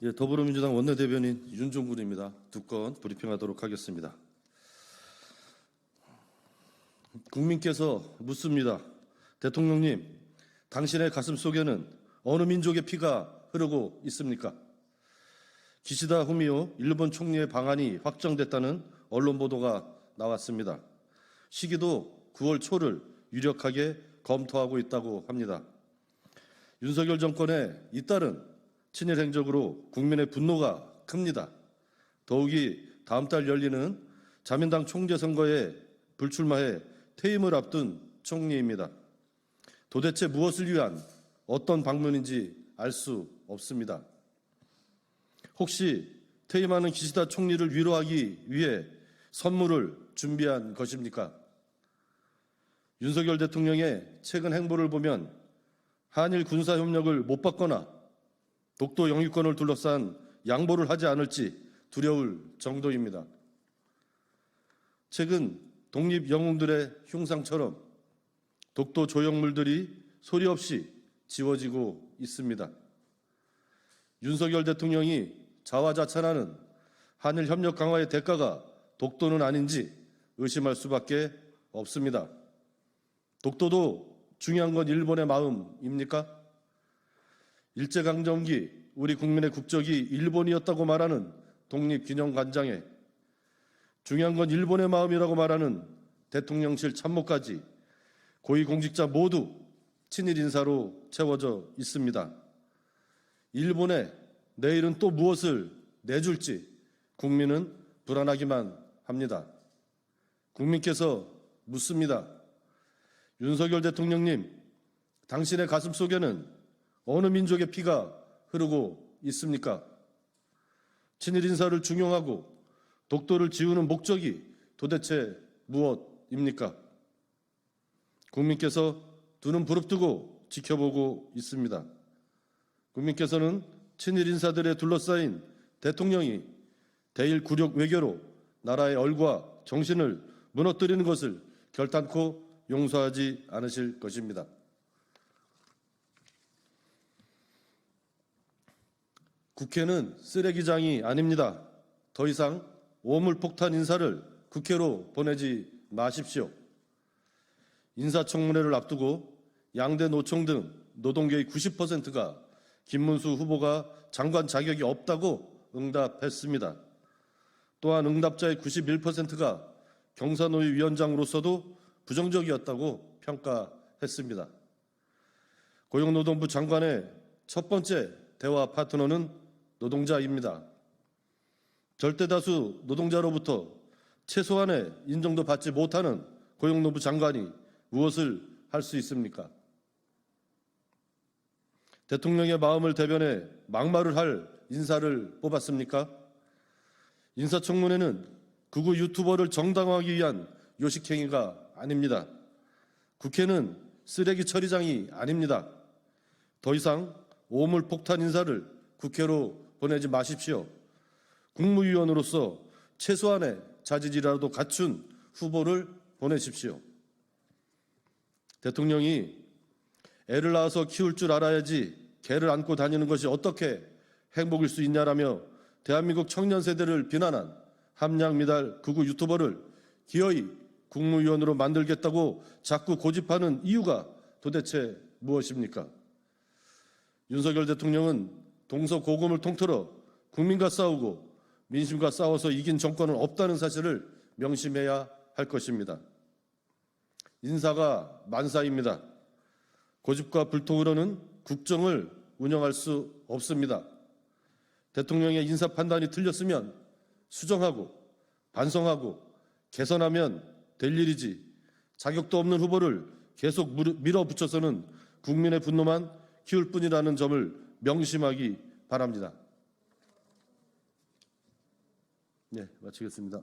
예, 더불어민주당 원내대변인 윤종군입니다. 두 건 브리핑하도록 하겠습니다. 국민께서 묻습니다. 대통령님, 당신의 가슴 속에는 어느 민족의 피가 흐르고 있습니까? 기시다 후미오 일본 총리의 방한이 확정됐다는 언론 보도가 나왔습니다. 시기도 9월 초를 유력하게 검토하고 있다고 합니다. 윤석열 정권의 잇따른 친일 행적으로 국민의 분노가 큽니다. 더욱이 다음 달 열리는 자민당 총재 선거에 불출마해 퇴임을 앞둔 총리입니다. 도대체 무엇을 위한 어떤 방문인지 알 수 없습니다. 혹시 퇴임하는 기시다 총리를 위로하기 위해 선물을 준비한 것입니까? 윤석열 대통령의 최근 행보를 보면 한일 군사협력을 못 받거나 독도 영유권을 둘러싼 양보를 하지 않을지 두려울 정도입니다. 최근 독립영웅들의 흉상처럼 독도 조형물들이 소리 없이 지워지고 있습니다. 윤석열 대통령이 자화자찬하는 한일 협력 강화의 대가가 독도는 아닌지 의심할 수밖에 없습니다. 독도도 중요한 건 일본의 마음입니까? 일제강점기 우리 국민의 국적이 일본이었다고 말하는 독립기념관장에 중요한 건 일본의 마음이라고 말하는 대통령실 참모까지 고위공직자 모두 친일 인사로 채워져 있습니다. 일본에 내일은 또 무엇을 내줄지 국민은 불안하기만 합니다. 국민께서 묻습니다. 윤석열 대통령님, 당신의 가슴 속에는 어느 민족의 피가 흐르고 있습니까? 친일 인사를 중용하고 독도를 지우는 목적이 도대체 무엇입니까? 국민께서 두 눈 부릅뜨고 지켜보고 있습니다. 국민께서는 친일 인사들에 둘러싸인 대통령이 대일 굴욕 외교로 나라의 얼과 정신을 무너뜨리는 것을 결단코 용서하지 않으실 것입니다. 국회는 쓰레기장이 아닙니다. 더 이상 오물폭탄 인사를 국회로 보내지 마십시오. 인사청문회를 앞두고 양대 노총 등 노동계의 90%가 김문수 후보가 장관 자격이 없다고 응답했습니다. 또한 응답자의 91%가 경사노위 위원장으로서도 부정적이었다고 평가했습니다. 고용노동부 장관의 첫 번째 대화 파트너는 노동자입니다. 절대다수 노동자로부터 최소한의 인정도 받지 못하는 고용노동부 장관이 무엇을 할 수 있습니까? 대통령의 마음을 대변해 막말을 할 인사를 뽑았습니까? 인사청문회는 극우 유튜버를 정당화하기 위한 요식행위가 아닙니다. 국회는 쓰레기 처리장이 아닙니다. 더 이상 오물폭탄 인사를 국회로 보내지 마십시오. 국무위원으로서 최소한의 자질이라도 갖춘 후보를 보내십시오. 대통령이 애를 낳아서 키울 줄 알아야지 개를 안고 다니는 것이 어떻게 행복일 수 있냐라며 대한민국 청년 세대를 비난한 함량미달 극우 유튜버를 기어이 국무위원으로 만들겠다고 자꾸 고집하는 이유가 도대체 무엇입니까? 윤석열 대통령은 동서고금을 통틀어 국민과 싸우고 민심과 싸워서 이긴 정권은 없다는 사실을 명심해야 할 것입니다. 인사가 만사입니다. 고집과 불통으로는 국정을 운영할 수 없습니다. 대통령의 인사 판단이 틀렸으면 수정하고 반성하고 개선하면 될 일이지 자격도 없는 후보를 계속 밀어붙여서는 국민의 분노만 키울 뿐이라는 점을 명심하기 바랍니다. 네, 마치겠습니다.